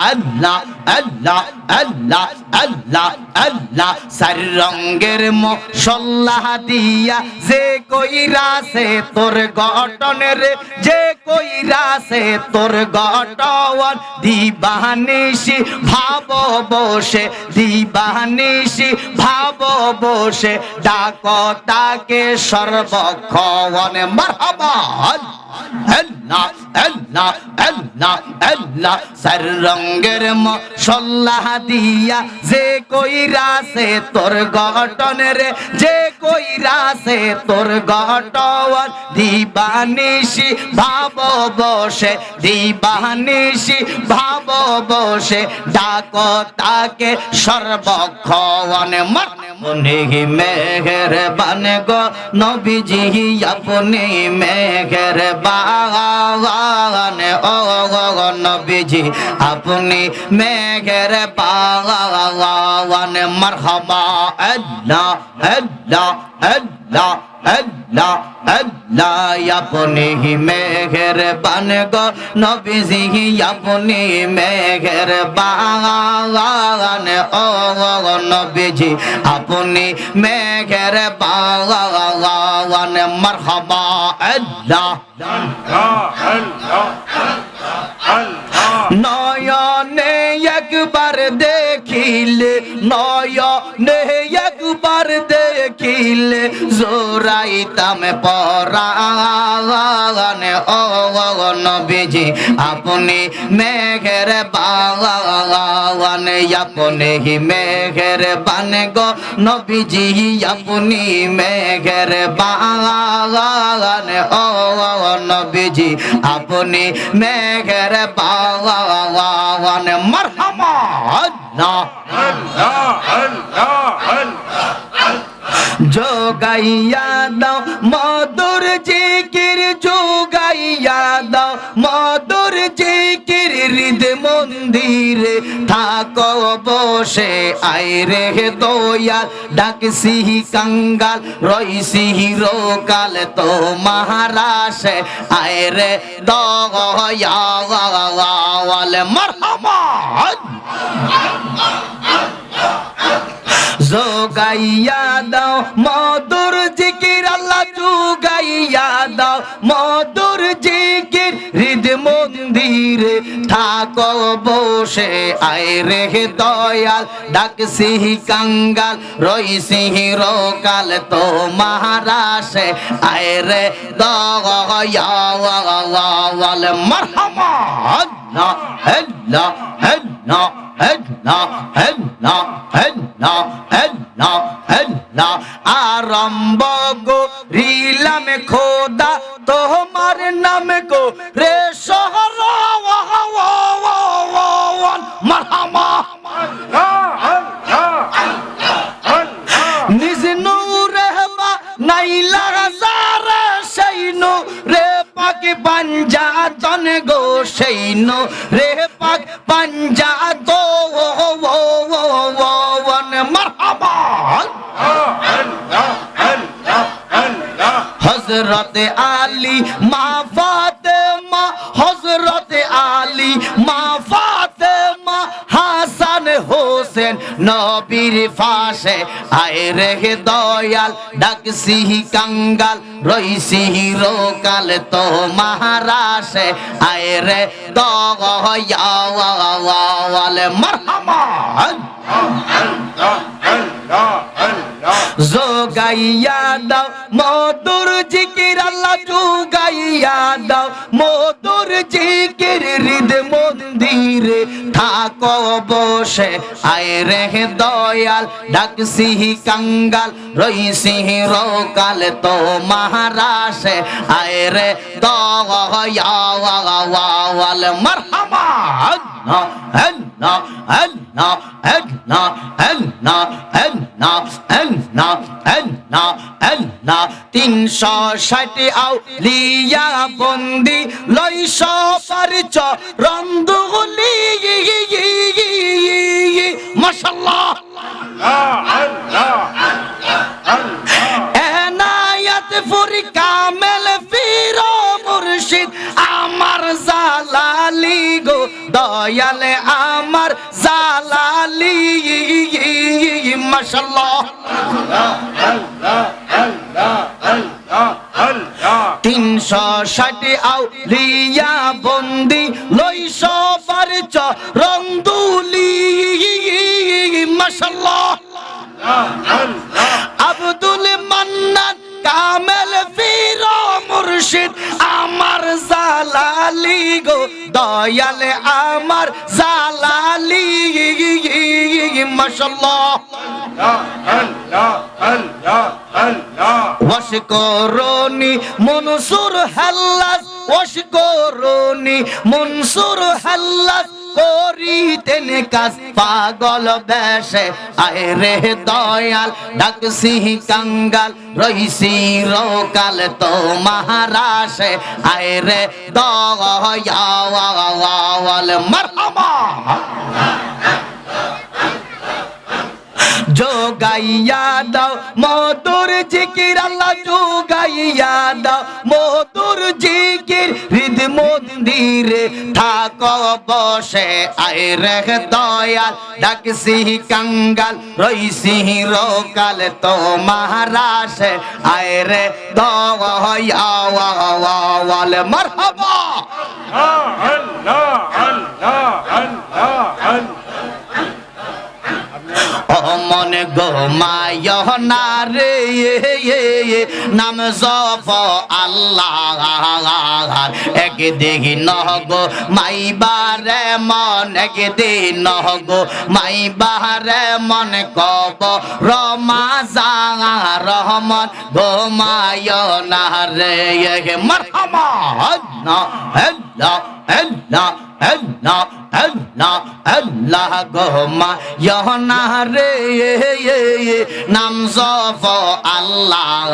আল্লাহ আল্লাহ আল্লাহ আল্লাহ আল্লাহ চার রঙের মশলা দিয়া যে কইরাছে তোর গঠনের যে কইরাছে তোর গঠন দিবানিশি ভাব বসে দিবানিশি ভাব বসে ডাক তাকে সর্বক্ষণ মারহাবা আল্লাহ আল্লাহ আল্লাহ আল্লাহ চার রঙের মশলা দিয়া যে কইরাছে তোর গঠনের যে কইরাছে তোর গঠন দিবানিশি ভাব বসে দিবানিশি ভাব বসে ডাক তাকে সর্বক্ষণ আপনি মেহেরবান গো নবীজি আপনি মেহেরবান ও নবীজি আপনি মেহেরবান মারহাবা আল্লাহ আল্লাহ আল্লাহ আল্লাহ আল্লাহ আপনি মেহেরবান গো নবীজি আপনি মেহেরবান ও নবীজি আপনি মেহেরবান মারহাবা আল্লাহ নয়নে একবার দেখিলে নয়নে একবার দেখিলে জোরাইতাম পরাণ ও নবীজি আপনি মেহেরবান আপনি মেহেরবান গো নবীজি আপনি মেহেরবান ও নবীজি আপনি মেহেরবান মারহাবা আল্লাহ যোগাইয়া দাও মধুর জিকির যোগাইয়া দাও মধুর জিকির হৃদ মন্দিরে থাকো বসে আইরে দয়াল ডাকছি কাঙ্গাল রইছি হিরোকাল তো মহারাশে আইরে দয়াল মারহাবা যোগাইয়া দাও মধুর জিকির আল্লাহ যোগাইয়া দাও মধুর জিকির হৃদ মন্দিরে থাকো বসে আইরে দয়াল ডাকছি কাঙ্গাল রইছি হিরোকাল তো মহারাশে আইরে দয়াল মারহাবা আল্লাহ আল্লাহ আল্লাহ আল্লাহ আল্লাহ আল্লাহ আল্লাহ আল্লাহ আরম্ভ করিলাম খোদা তোমার নাম গো রে শহর মারহাবা নিজ নূরে নাইলা যারা সেই নূরে পাক পাঞ্জাতন গো সেই নূরে পাক পাঞ্জাতন মারহাবা হযরতে আলী মা ফাতেমা হযরতে আলী মা ফাতেমা হাসান হোসেন নবীর পাশে আইরে দয়াল ডাকছি কাঙ্গাল রইছি হিরোকাল তো মহারাশে আইরে দয়াল মারহাবা যোগাইয়া দাও মধুর জিকির আল্লাহ যোগাইয়া দাও মধুর জিকির হৃদ মন্দিরে থাকো বসে আইরে দয়াল ডাকছি কাঙ্গাল রইছি হিরোকাল তো মহারাশে আইরে দয়াল মারহাবা আল্লাহ আল্লাহ আল্লাহ আল্লাহ আল্লাহ আল্লাহ আল্লাহ আল্লাহ আল্লাহ 360 আউলিয়া বন্দি লইশ পারছ রন্দুলি মাশাআল্লাহ এনায়াত ফুরি কামেল ফির মুর্শিদ আমার জালালি গো দয়ালে আমার জালালি মাশাআল্লাহ 360 আউলিয়া বন্দি লই সবার চরণ দুলি মাশাআল্লাহ আব্দুল মান্নান কামেল পীর মুর্শিদ আমার জালালি গো দয়াল আমার জালালি মাশাআল্লাহ ওয়াশকুরুনি মনসুর হাল্লাস ওয়াশকুরুনি মনসুর হাল্লাস করিতেন কাজ পাগল বেশে আয় রে দয়াল ডাকছি কাঙ্গাল রইছি রোকাল তো মহারাশে আয় রে দয়াল মারহাবা যোগাইয়া দাও মধুর জিকির আল্লাহ যোগাইয়া দাও মধুর জিকির হৃদ মন্দিরে থাকো বসে আয় রে দয়াল ডাকছি কাঙ্গাল রইছি রোকাল তো মহারাশে আয় রে দয়াল মারহাবা আল্লাহ আল্লাহ আল্লাহ মন গোমায় না রে নাম জপ আল্লাহ একদিন গো মাইবারে মন একদিন গো মাইবারে মন কব রমাজান রহমান গোমায় না রে মারহাবা আল্লাহ আল্লাহ আল্লাহ আল্লাহ আল্লাহ আল্লাহ গোমা ইহনা রে নাম জপ আল্লাহ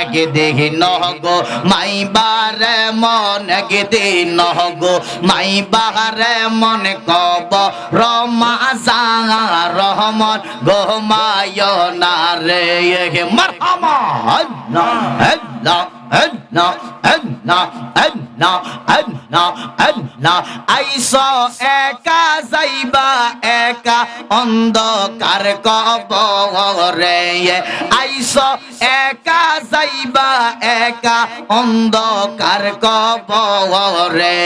একদিন গো মাইবারে মন একদিন গো মাইবারে মন কব রমাজান রহমান গোমায় না রে মারহাবা আল্লাহ আল্লাহ আল্লাহ আল্লাহ আল্লাহ আল্লাহ আল্লাহ আইসা একা যাইবা একা অন্ধকার কবরে আইসা একা যাইবা একা অন্ধকার কবরে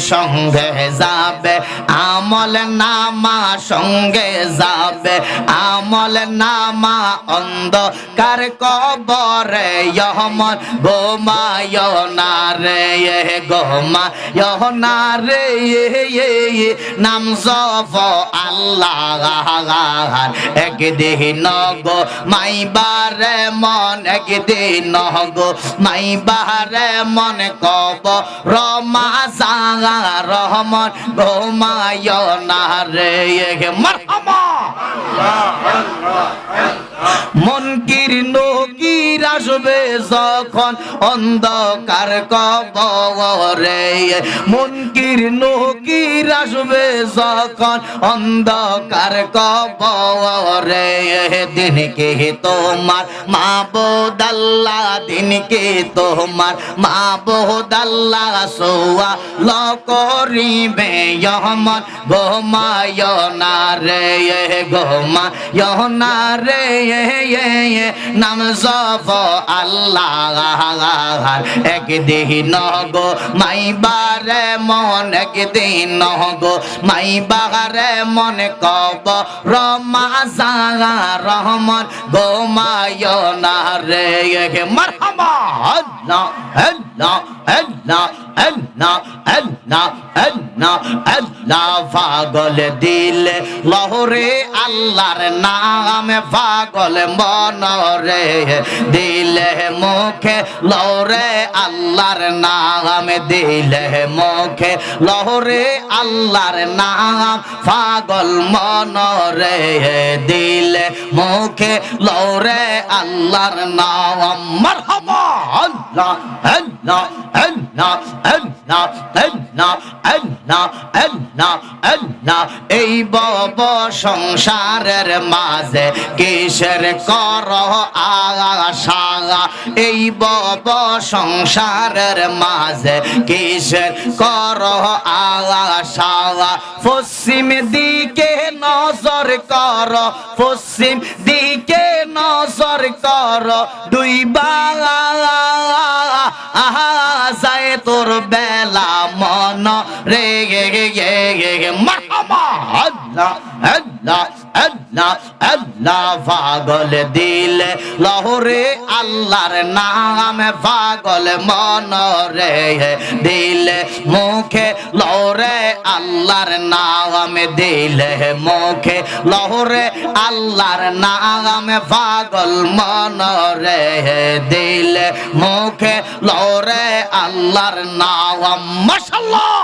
সঙ্গে যাবে আমল নামা সঙ্গে যাবে আমল নামা অন্ধকার কবরে ইহমন গোমায় না রে গোমায় না রে নাম জপ আল্লাহ একদিন গো মাইবারে মন একদিন গো মাইবারে মন কব রমাজান রহমান গোমায় না রে মারহাবা মনকির নকির আসবে যখন অন্ধকার কবরে মনকির নকির আসবে যখন অন্ধকার কবরে দিনকে তোমার মাবুদ আল্লাহ দিনকে তোমার মাবুদ আল্লাহ সোয়া ল করিবে ইহমন গোমায় না রে গোমায় না রে নাম জপ আল্লাহ একদিন গো মাইবারে মন একদিন গো মাইবারে মন কব রমাজান রহমান গোমায় না রে মারহাবা আল্লাহ আল্লাহ আল্লাহ আল্লাহ আল্লাহ আল্লাহ আল্লাহ পাগল দিলে লহরে আল্লাহর নাম পাগল মনরে দিলে মুখে লহরে আল্লাহর নাম দিলে মুখে লহরে আল্লাহর নাম পাগল মনরে দিলে মুখে লহরে আল্লাহর নাম মারহাবা আল্লাহ আল্লাহ আল্লাহ আল্লাহ আল্লাহ আল্লাহ আল্লাহ আল্লাহ এই বব সংসারের মাঝে কিসের কর আশা এই বব সংসারের মাঝে কিসের কর আশা পশ্চিম দিকে নজর কর পশ্চিম দিকে নজর কর দুই বাংলা যায় তোর বেলা মন রে মারহাবা আল্লাহ আল্লাহ আল্লাহ আল্লাহ পাগল দিলে লহরে আল্লাহর নাম পাগল মন রে দিলে মুখে লহরে আল্লাহর নাম দিলে মুখে লহরে আল্লাহর নাম পাগল মন রে দিলে মুখে লহরে আল্লাহর নাম মাশাআল্লাহ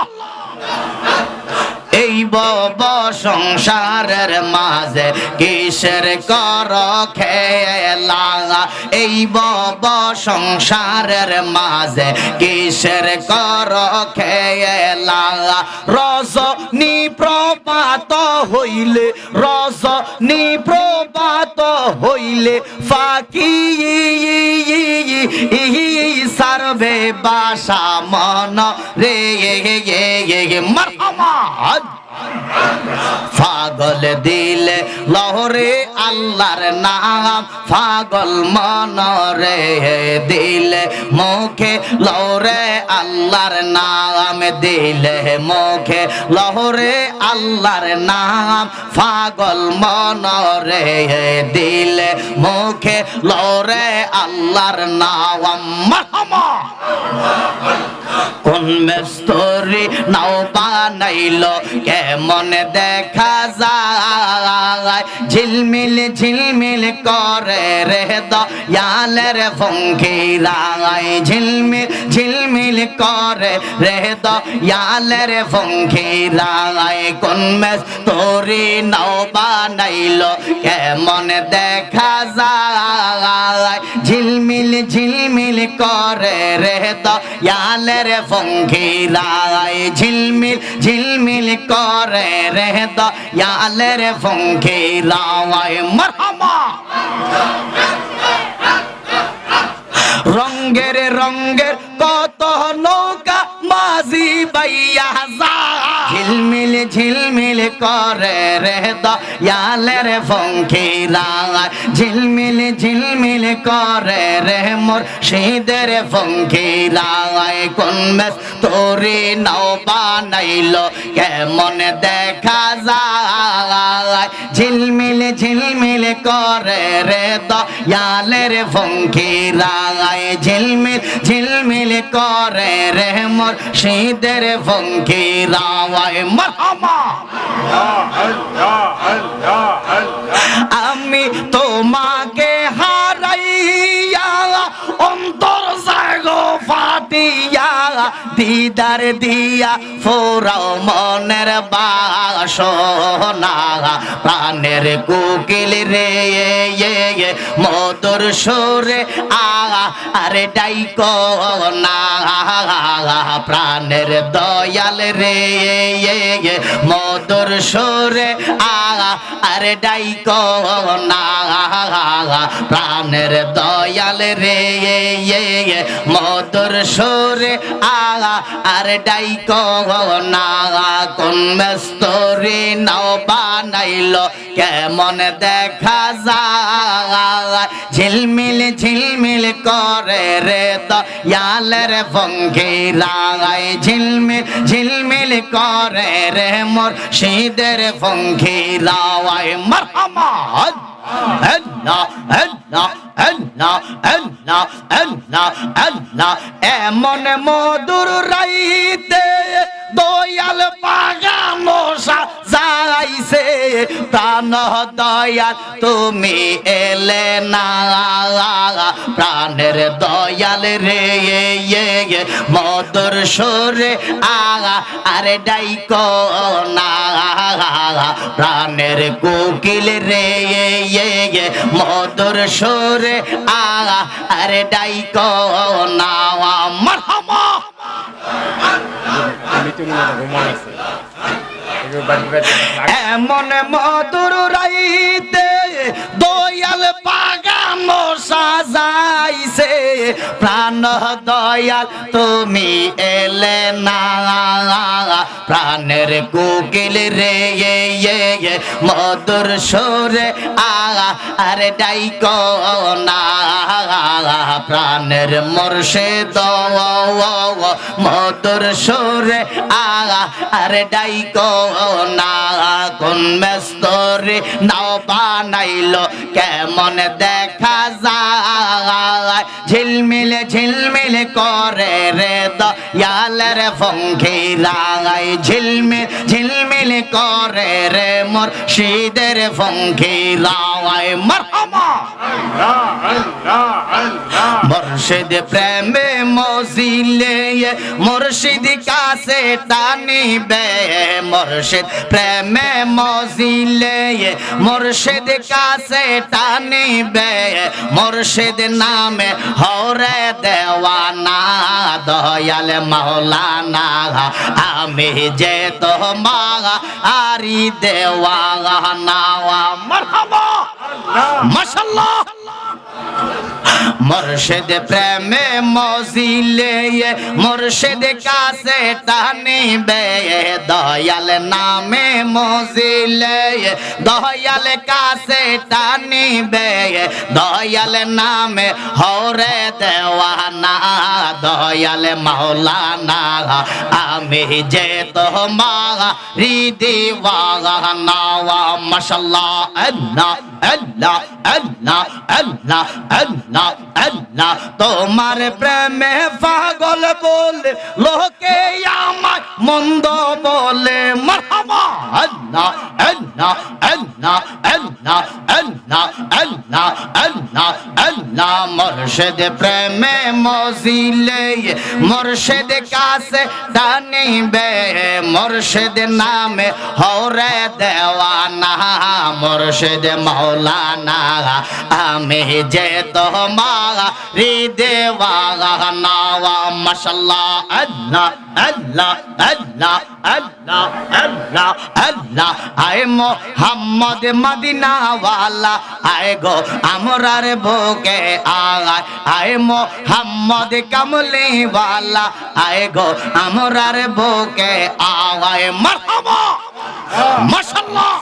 এই বব সংসারের মাঝে কিসের কর খেলা এই বব সংসারের মাঝে কিসের কর খেলা রজনী প্রভাত হইলে রজনী প্রভাত হইলে ফাঁকি সারবে বাসা মন রে মারহাবা পাগল দিলে লহরে আল্লাহর নাম পাগল মন রে দিলে মুখে লহরে আল্লাহর নাম দিলে মুখে লহরে আল্লাহর নাম পাগল মন রে দিলে মুখে লহরে আল্লাহর নাম মারহাবা কোন মেস্তরি নাও বানাইলো কেমন দেখা যায় ঝিলমিল ঝিলমিল করে রে দয়ালের ফঙ্কিরায় ঝিলমিল ঝিলমিল করে রে দয়ালের ফঙ্কিরায় কোন মেস্তরি নাও বানাইলো কেমন দেখা যায় ঝিলমিল ঝিলমিল করে রে দয়ালের ফঙ্কিরায় ঝিলমিল ঝিলমিল করে রে দয়ালের ফঙ্কিরায় মারহাবা রঙ্গের রঙ্গের কত নৌকা মাঝি বাইয়া যা ঝিলমিল ঝিলমিল করে রে দয়ালের ফঙ্কিরায় ঝিলমিল ঝিলমিল করে রে মুর্শিদের ফঙ্কিরায় কোন মেস্তরি নাও বানাইলো কেমন দেখা যায় ঝিলমিল ঝিলমিল করে রে দয়ালের ফঙ্কিরায় ঝিলমিল ঝিলমিল করে রে মুর্শিদের ফঙ্কিরায় মারহাবা আমি তোমাকে হারাইয়া অন্তর জাগো ফাটিয়া দিদার দিয়া ফোরাও মনের বাসনা প্রাণের কোকিল রে মধুর সুরে আরে ডাইকো না প্রাণের দয়াল রে মধুর সুরে আরে ডাইকো না প্রাণের দয়াল রে মধুর সুরে আরে ডাইকো না কোন মেস্তরি নাও বানাইলো কেমন দেখা যায় ঝিলমিল ঝিলমিল করে রে দয়ালের ফঙ্কিরায় ঝিলমিল ঝিলমিল করে রে মুর্শিদের ফঙ্কিরায় মারহাবা আল্লাহ আল্লাহ আল্লাহ আল্লাহ আল্লাহ আল্লাহ এমন মধুর রাইতে দয়াল বাগানো সাজাইছে প্রাণ দয়াল তুমি এলে না প্রাণের দয়াল রে মধুর সুরে আরে ডাইকো না প্রাণের কোকিল রে মধুর সুরে আরে ডাইকো না মারহাবা এমন মধুর রাইতে দয়াল বাগানো সাজাইছে প্রাণ দয়াল তুমি এলে না প্রাণের কোকিল রে মধুর সুরে আর ডাইকো না প্রাণের মুর্শিদ মধুর সুরে আর ডাইকো না কোন মেস্তরি নাও বানাইলো কেমন দেখা যায় ঝিলমিল ঝিলমিল করে রে দয়ালের ফঙ্কিরাই ঝিলমিল ঝিলমিল করে রে মুর্শিদের ফঙ্কিরাই মারহাবা মুর্শিদ প্রেমে মজিলে মুর্শিদ কাছে টানিবে মুর্শিদ প্রেমে মজিলে মুর্শিদ কাছে টানিবে মুর্শিদ নামে হরে দেওয়ানা দয়াল মাওলানা আমি যে তোমার আরি দেওয়ানা মারহাবা মাশাআল্লাহ মুর্শিদ প্রেমে মজিলে মুর্শিদ কাছে টানিবে দয়াল নামে মজিলে দয়াল কাছে টানিবে দয়াল নামে হরে দেওয়ানা দয়াল মাওলানা আমি যে তোমার দিওয়ানা মাশাআল্লাহ আল্লাহ আল্লাহ আল্লাহ আল্লাহ আল্লাহ আল্লাহ তোমার প্রেমে পাগল বলে লোকে আমায় মন্দ বলে মারহাবা আল্লাহ আল্লাহ আল্লাহ আল্লাহ আল্লাহ আল্লাহ আল্লাহ আল্লাহ মুর্শিদ প্রেমে মজিলে মুর্শিদ কাছে টানিবে মুর্শিদ নামে হরে দেওয়ানা মুর্শিদ মাওলানা আমি যে তোমার দেওয়ানা মাশাআল্লাহ আল্লাহ আল্লাহ আল্লাহ আল্লাহ আল্লাহ আল্লাহ আয় মোহাম্মদ মদিনা ওয়ালা আয় গো আমরার বুকে আয় আয় মোহাম্মদ কামলি ওয়ালা আয় গো আমরার বুকে আয় মারহাবা মাশাআল্লাহ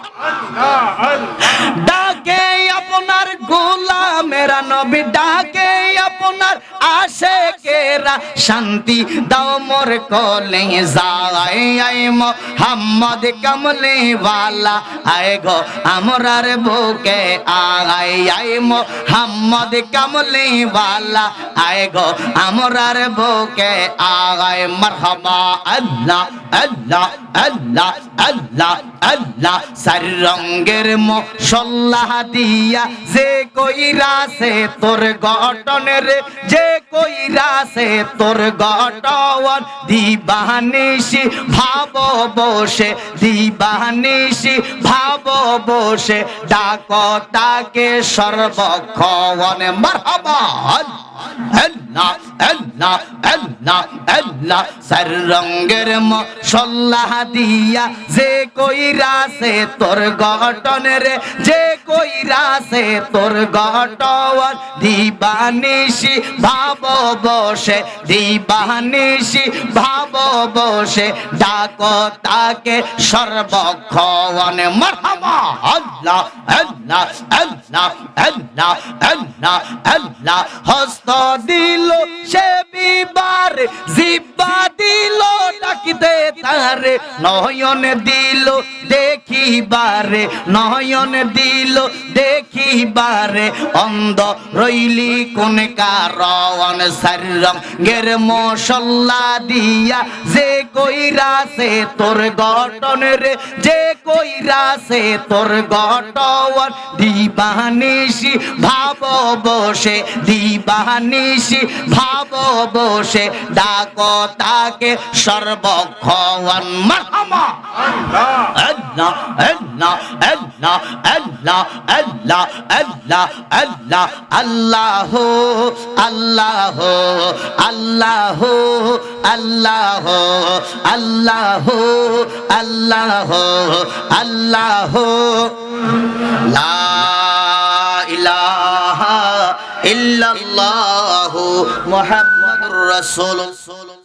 ডাকে আপনার গোলামেরা নবী ডাকে আপনার আশিকেরা শান্তি দাও মোর কোলে যায় আয় মোহাম্মদ কামলি ওয়ালা আয় গো আমরার বুকে আয় আয় মোহাম্মদ কামলি ওয়ালা আয় গো আমরার বুকে আয় মারহাবা আল্লাহ আল্লাহ আল্লাহ আল্লাহ আল্লাহ সার রঙের মশলা দিয়া যে কইরাছে তোর গঠনের যে কইরাছে তোর গঠন দিবানিশি ভাব বসে দিবানিশি ভাব বসে ডাক তাকে সর্বক্ষণ মারহাবা আল্লাহ আল্লাহ আল্লাহ আল্লাহ সার রঙের মশলা দিয়া যে কইরাছে তোর গঠনের যে কইরাছে তোর গঠন দিবানিশি ভাব বসে দিবানিশি ভাব বসে ডাক তাকে সর্বক্ষণ মারহাবা আল্লাহ আল্লাহ আল্লাহ আল্লাহ আল্লাহ আল্লাহ হস্ত দিল সে বিবার জিব্বা দিল ডাকিতে তারে নয়ন দিল দেখিবারে নয়ন দিল দেখিবারে অন্ধ রইলি কোন কারণ সার রঙের মশলা দিয়া যে কইরাছে তোর গঠনের যে কইরাছে তোর গঠন দিবানিশি ভাব বসে দিবানিশি ভাব বসে ডাক তাকে সর্বক্ষণ মারহাবা আল্লাহ আল্লাহ আল্লাহ আল্লাহ আল্লাহ আল্লাহ আল্লাহ আল্লাহ আল্লাহ আল্লাহ আল্লাহ আল্লাহ আল্লাহ আল্লাহ আল্লাহ লা ইলাহা ইল্লাল্লাহু মুহাম্মাদুর রাসূলুল্লাহ